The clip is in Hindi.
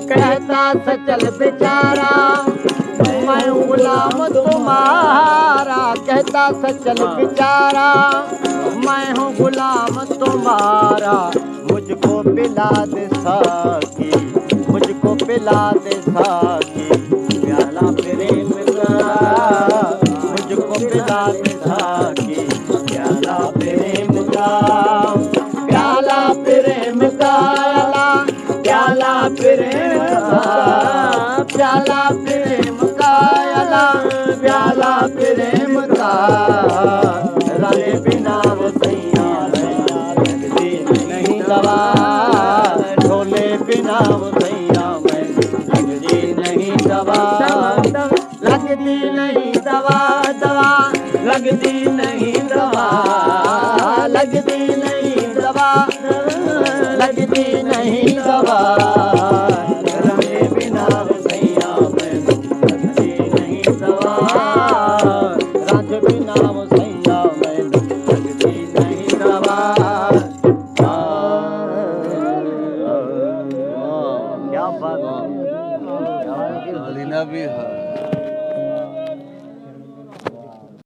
कहता सचल बेचारा मैं हूँ गुलाम तुम्हारा। कहता सचल बेचारा मैं हूँ गुलाम तुम्हारा। मुझको पिला दे साकी, मुझको पिला दे साकी, प्याला प्रेम का मुझको पिला दे साकी, प्याला प्रेम का, प्याला प्रेम का, प्याला प्रेम का, प्याला प्रेम का, प्याला प्रेम का। राने बिना वो सैया लगती नहीं दवा, ढोले बिना वो सैया मैं लगती नहीं दवा, लगती नहीं दवा, दवा लगती नहीं दवा, लगती नहीं दवा, लगती नहीं दवा। राने बिना वो सैया मैं लगती नहीं दवा, राने बिना वो सैया मैं लगती नहीं दवा। क्या बात है, भी है।